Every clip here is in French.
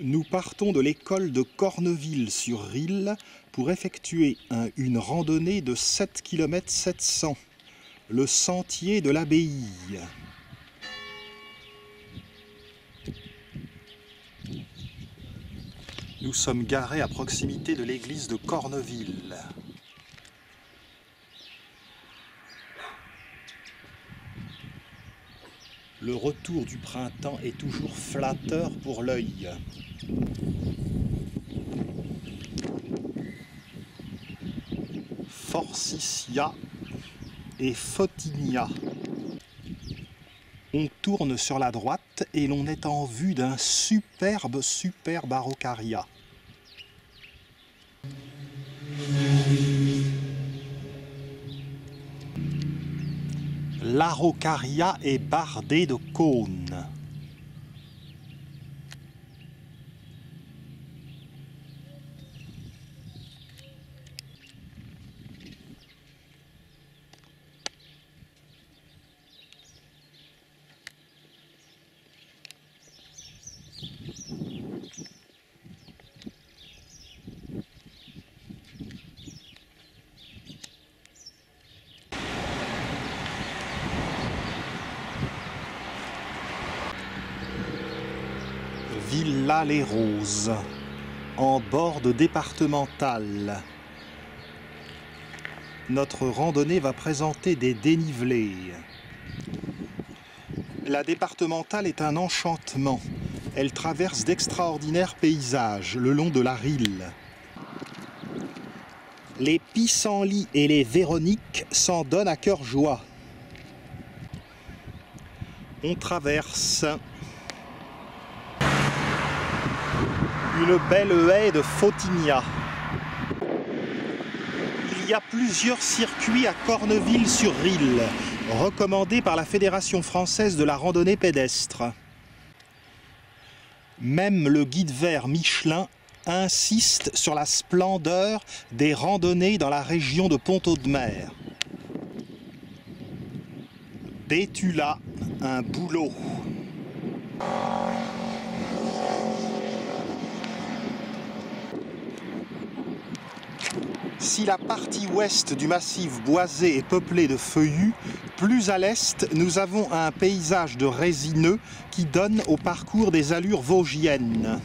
Nous partons de l'école de Corneville-sur-Risle pour effectuer une randonnée de 7 km 700, le sentier de l'Abbaye. Nous sommes garés à proximité de l'église de Corneville. Le retour du printemps est toujours flatteur pour l'œil. Forsythia et Photinia. On tourne sur la droite et l'on est en vue d'un superbe araucaria. L'araucaria est bardée de cônes. Villa-les-Roses, en bord de départementale. Notre randonnée va présenter des dénivelés. La départementale est un enchantement. Elle traverse d'extraordinaires paysages le long de la Risle. Les pissenlits et les véroniques s'en donnent à cœur joie. On traverse une belle haie de Photinia. Il y a plusieurs circuits à Corneville-sur-Risle, recommandés par la Fédération française de la randonnée pédestre. Même le guide vert Michelin insiste sur la splendeur des randonnées dans la région de Pont-Audemer. Béthula, un boulot. Si la partie ouest du massif boisé est peuplée de feuillus, plus à l'est, nous avons un paysage de résineux qui donne au parcours des allures vosgiennes.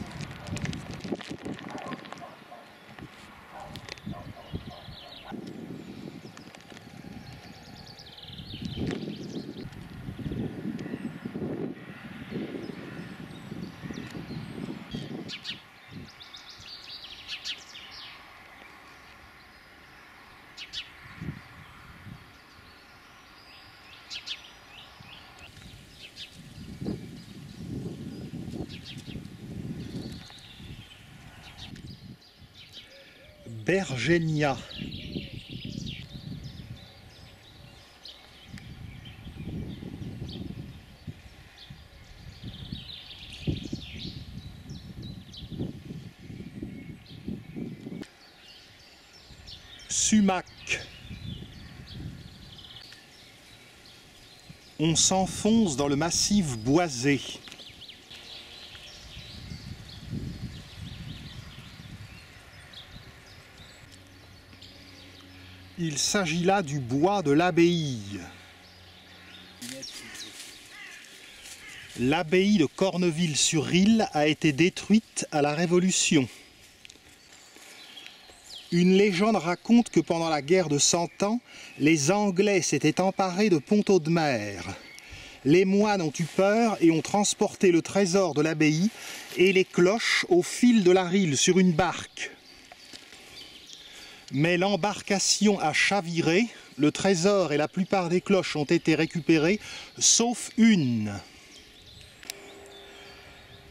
Bergenia. Sumac. On s'enfonce dans le massif boisé. Il s'agit là du bois de l'Abbaye. L'abbaye de Corneville-sur-Risle a été détruite à la Révolution. Une légende raconte que pendant la guerre de 100 ans, les Anglais s'étaient emparés de Pont-Audemer. Les moines ont eu peur et ont transporté le trésor de l'abbaye et les cloches au fil de la Risle sur une barque. Mais l'embarcation a chaviré, le trésor et la plupart des cloches ont été récupérés, sauf une.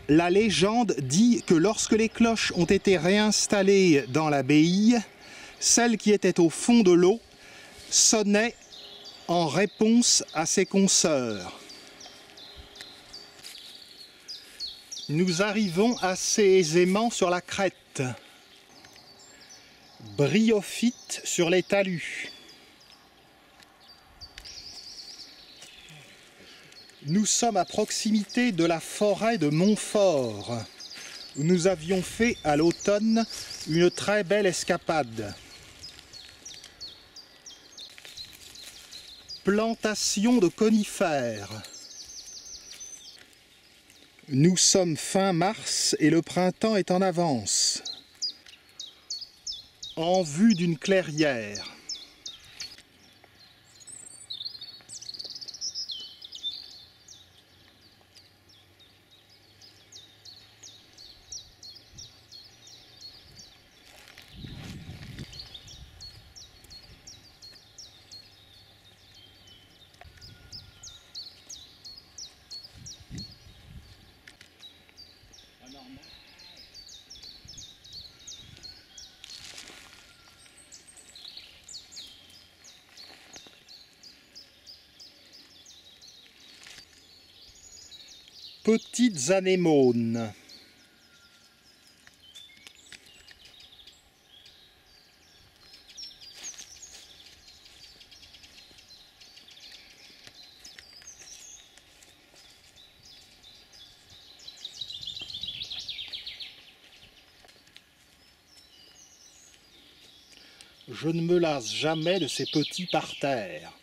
La légende dit que lorsque les cloches ont été réinstallées dans l'abbaye, celle qui était au fond de l'eau sonnait en réponse à ses consoeurs. Nous arrivons assez aisément sur la crête. Bryophyte sur les talus. Nous sommes à proximité de la forêt de Montfort. où nous avions fait à l'automne une très belle escapade. Plantation de conifères. Nous sommes fin mars et le printemps est en avance. En vue d'une clairière. Petites anémones. Je ne me lasse jamais de ces petits parterres.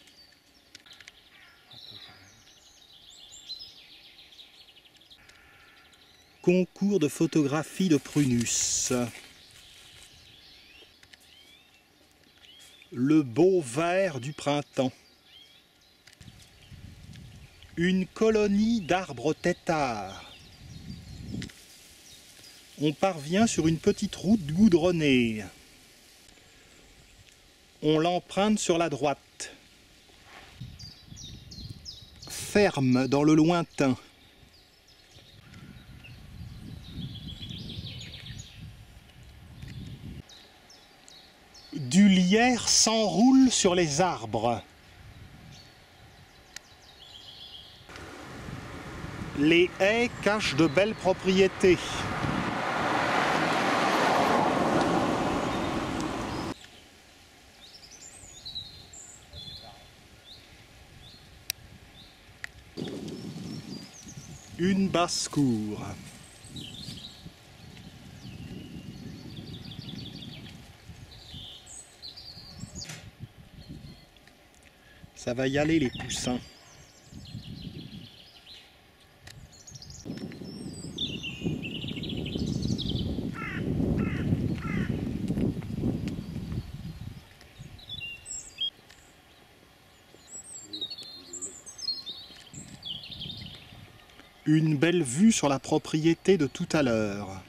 Concours de photographie de prunus. Le beau vert du printemps. Une colonie d'arbres têtards. On parvient sur une petite route goudronnée. On l'emprunte sur la droite. Ferme dans le lointain. Du lierre s'enroule sur les arbres. Les haies cachent de belles propriétés. Une basse-cour. Ça va y aller les poussins. Une belle vue sur la propriété de tout à l'heure.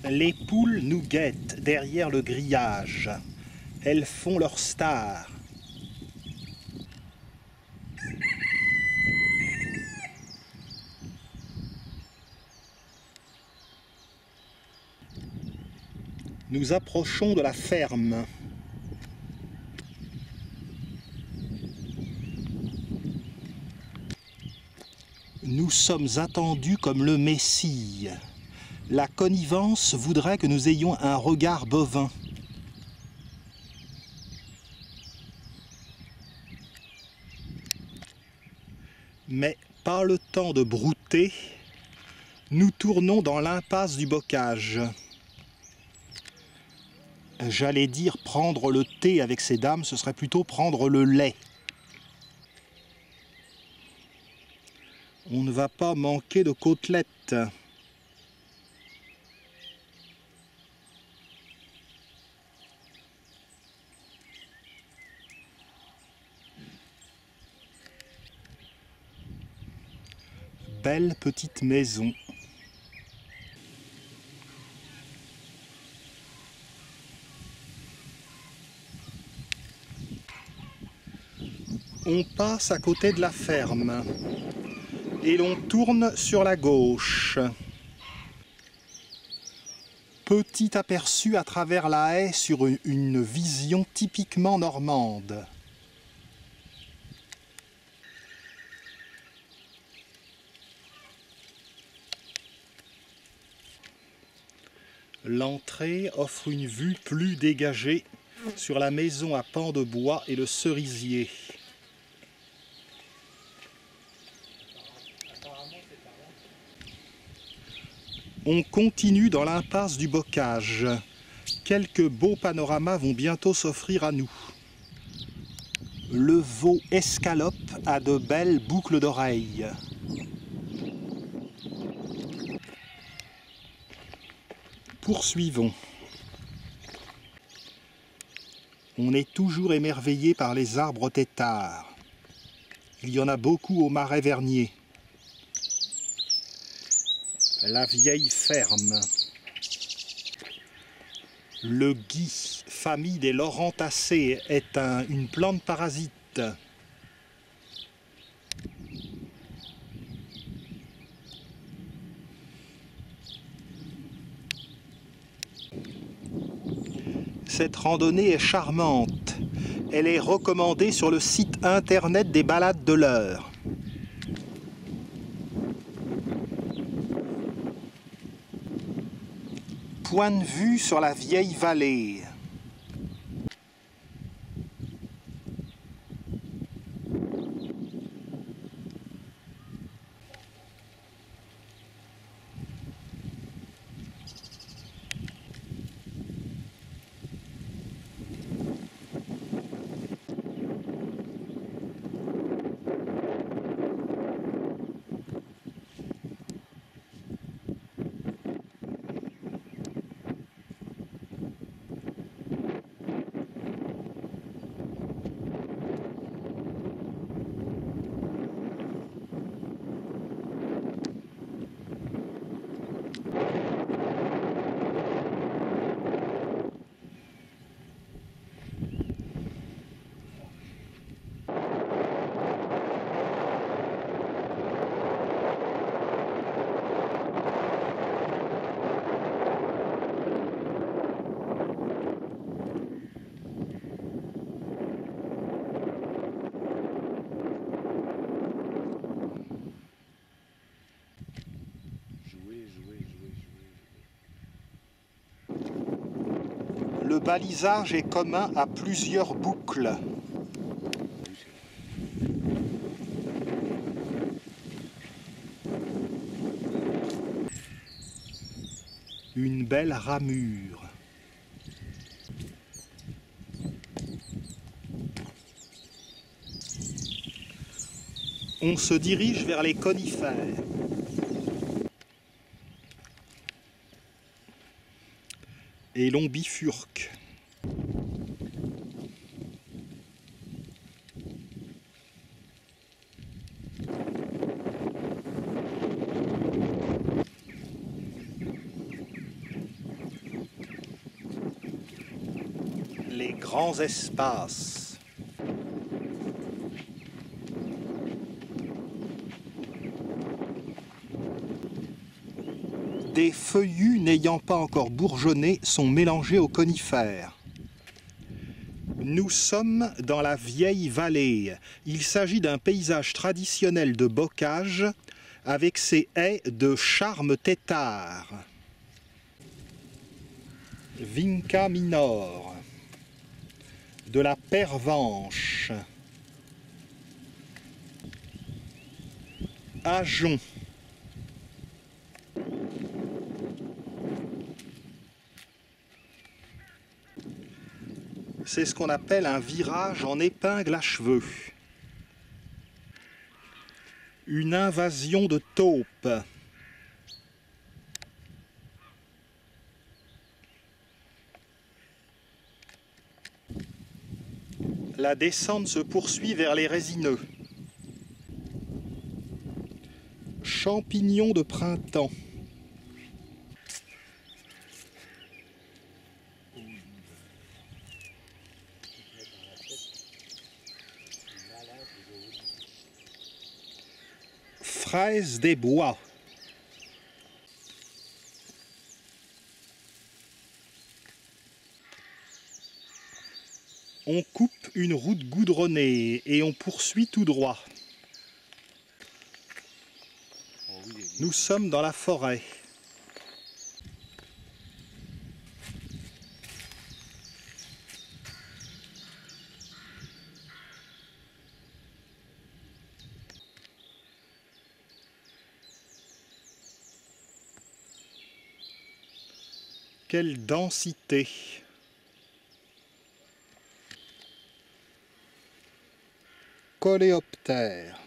Les poules nous guettent derrière le grillage. Elles font leur star. Nous approchons de la ferme. Nous sommes attendus comme le Messie. La connivence voudrait que nous ayons un regard bovin. Mais pas le temps de brouter. Nous tournons dans l'impasse du bocage. J'allais dire prendre le thé avec ces dames, ce serait plutôt prendre le lait. On ne va pas manquer de côtelettes. Belle petite maison. On passe à côté de la ferme et l'on tourne sur la gauche. Petit aperçu à travers la haie sur une vision typiquement normande. L'entrée offre une vue plus dégagée sur la maison à pans de bois et le cerisier. On continue dans l'impasse du Bocage. Quelques beaux panoramas vont bientôt s'offrir à nous. Le veau escalope a de belles boucles d'oreilles. Poursuivons. On est toujours émerveillé par les arbres têtards. Il y en a beaucoup au Marais Vernier. La vieille ferme. Le gui, famille des laurentacées, est une plante parasite. Cette randonnée est charmante. Elle est recommandée sur le site internet des balades de l'Eure. Point de vue sur la vieille vallée. Le balisage est commun à plusieurs boucles. Une belle ramure. On se dirige vers les conifères. Et l'on bifurque. Les grands espaces. Des feuillus n'ayant pas encore bourgeonné sont mélangés aux conifères. Nous sommes dans la vieille vallée. Il s'agit d'un paysage traditionnel de bocage avec ses haies de charme têtard. Vinca minor, de la pervenche, ajon, c'est ce qu'on appelle un virage en épingle à cheveux. Une invasion de taupes. La descente se poursuit vers les résineux. Champignons de printemps. Fraises des bois. On coupe une route goudronnée et on poursuit tout droit. Nous sommes dans la forêt. Quelle densité! Coléoptère.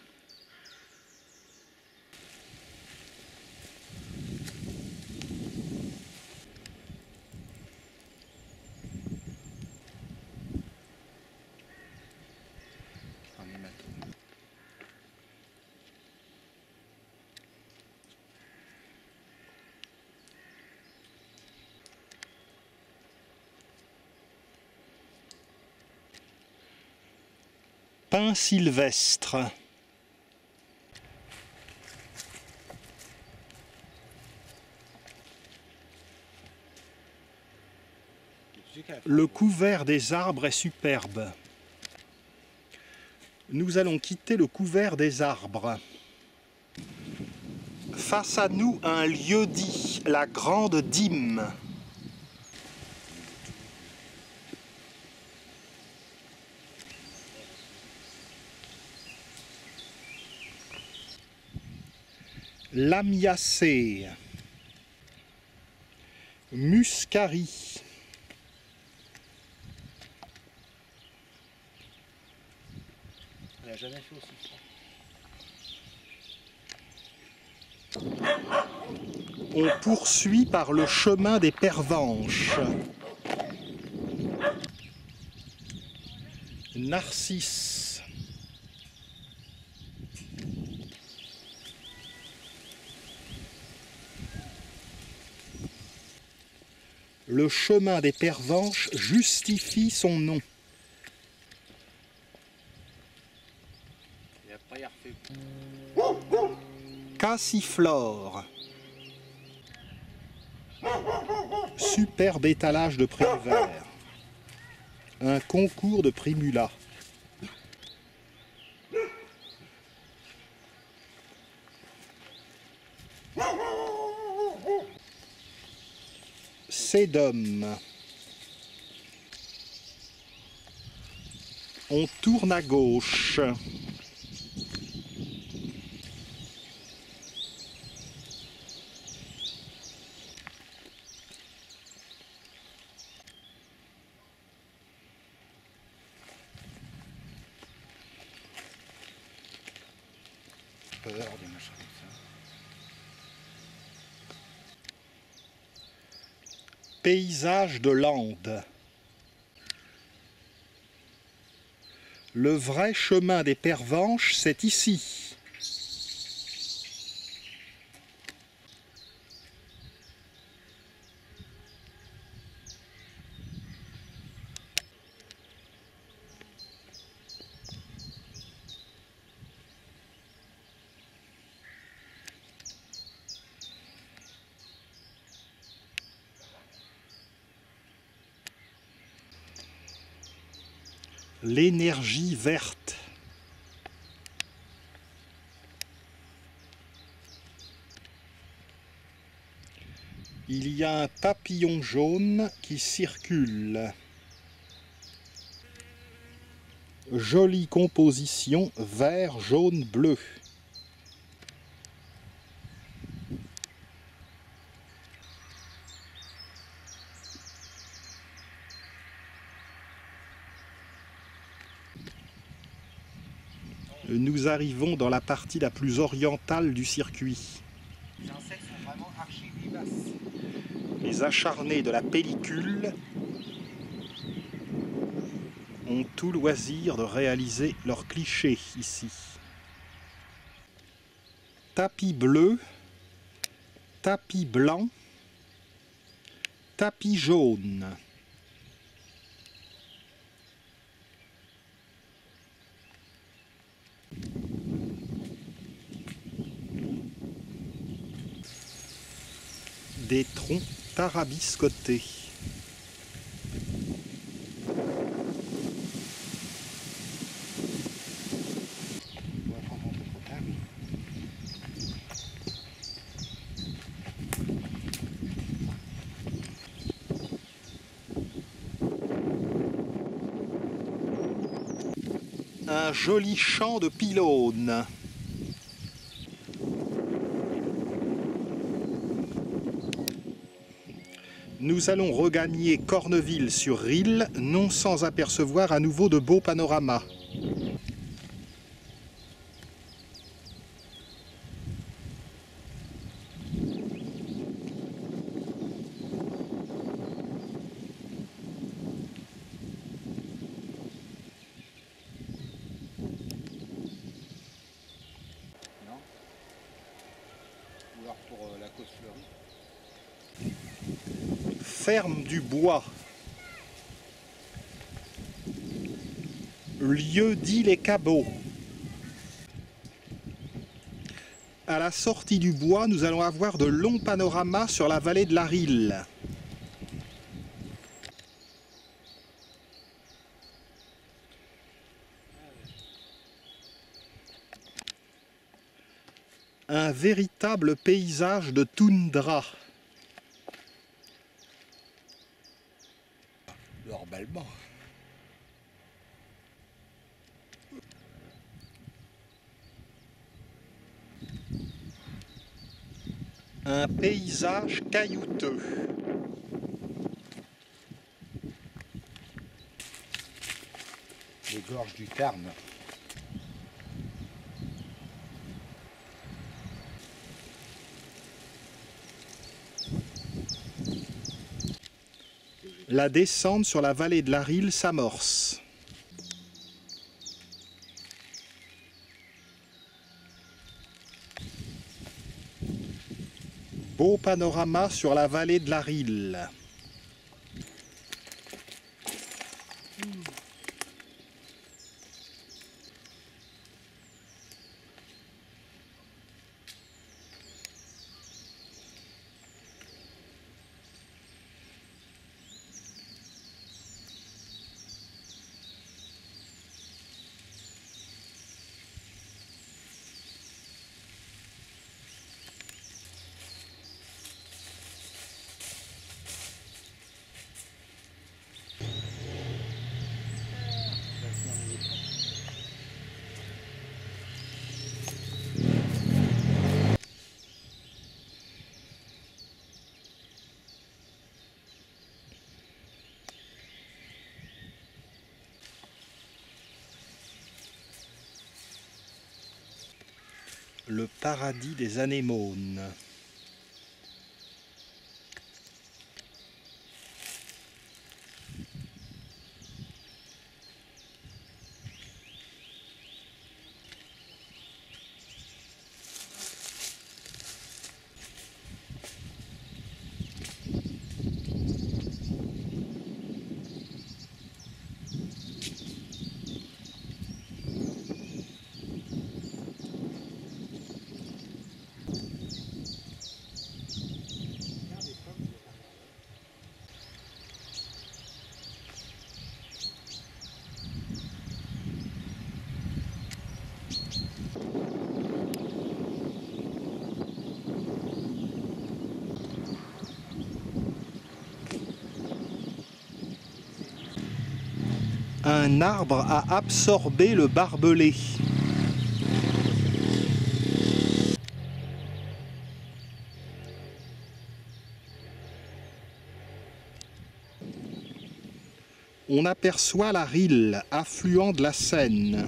Pin sylvestre. Le couvert des arbres est superbe. Nous allons quitter le couvert des arbres. Face à nous, un lieu-dit, la grande dîme. Lamiacée. Muscari. On n'a jamais fait aussi fort. On poursuit par le chemin des Pervenches. Narcisse. Le chemin des Pervenches justifie son nom. Et après, il refait. Cassiflore. Superbe étalage de Prévert. Un concours de primula. Sédum. On tourne à gauche. Peur des machins comme ça. Paysage de Landes. Le vrai chemin des Pervenches, c'est ici. L'énergie verte. Il y a un papillon jaune qui circule. Jolie composition vert, jaune, bleu. Nous arrivons dans la partie la plus orientale du circuit. Les insectes sont vraiment archi vivaces. Les acharnés de la pellicule ont tout loisir de réaliser leurs clichés ici. Tapis bleu, tapis blanc, tapis jaune. Des troncs tarabiscotés. On va prendre un peu trop tard. Un joli champ de pylônes. Nous allons regagner Corneville-sur-Risle, non sans apercevoir à nouveau de beaux panoramas. Non. Ou alors pour la côte fleurie. Ferme du Bois. Lieu dit les Cabots. À la sortie du bois, nous allons avoir de longs panoramas sur la vallée de la Risle. Un véritable paysage de toundra. Normalement. Un paysage caillouteux. Les gorges du Tarn. La descente sur la vallée de la Risle s'amorce. Beau panorama sur la vallée de la Risle. Le paradis des anémones. Un arbre a absorbé le barbelé. On aperçoit la Risle, affluent de la Seine.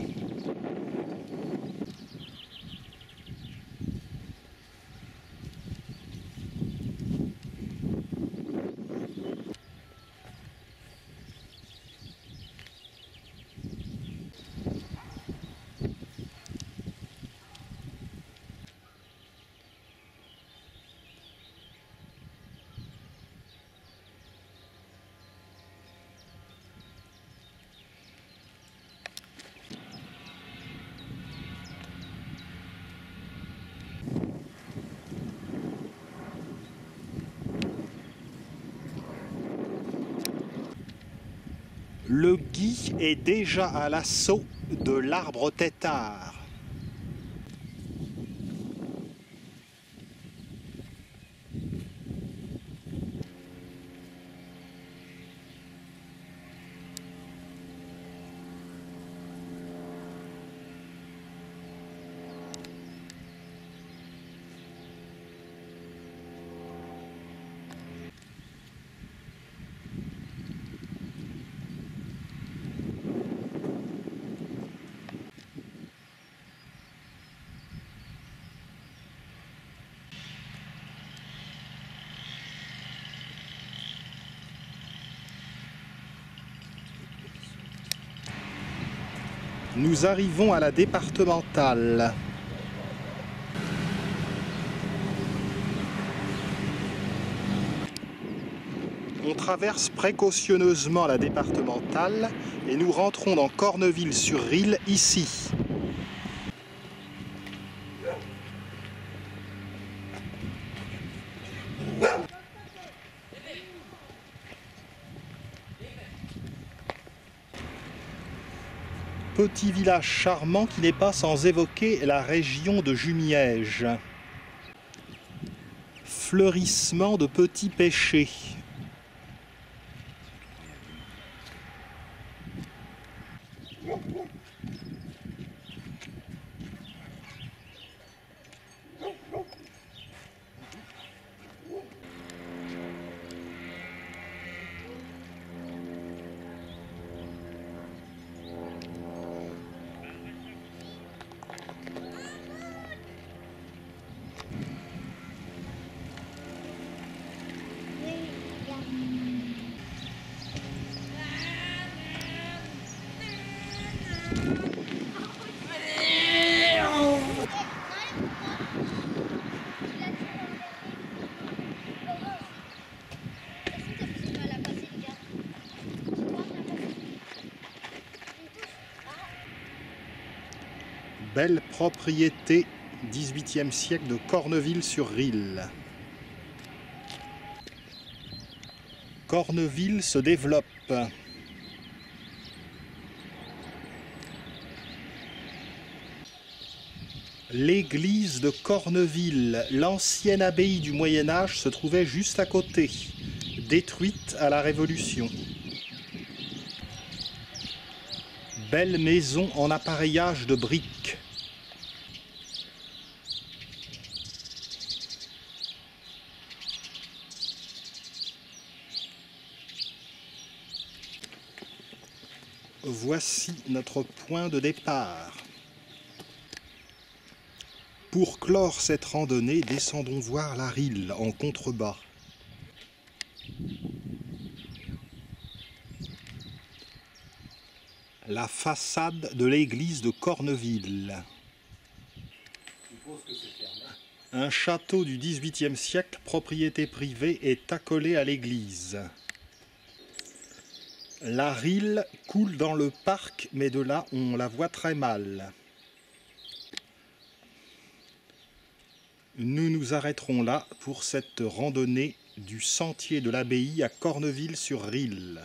Le gui est déjà à l'assaut de l'arbre têtard. Nous arrivons à la départementale. On traverse précautionneusement la départementale et nous rentrons dans Corneville-sur-Risle, ici. Petit village charmant qui n'est pas sans évoquer la région de Jumièges. Fleurissement de petits pêchers. Belle propriété 18e siècle de Corneville-sur-Risle. Corneville se développe. L'église de Corneville, l'ancienne abbaye du Moyen-Âge, se trouvait juste à côté, détruite à la Révolution. Belle maison en appareillage de briques. Voici notre point de départ. Pour clore cette randonnée, descendons voir la Risle en contrebas. La façade de l'église de Corneville. Un château du XVIIIe siècle, propriété privée, est accolé à l'église. La Risle coule dans le parc, mais de là on la voit très mal. Nous nous arrêterons là pour cette randonnée du sentier de l'abbaye à Corneville-sur-Risle.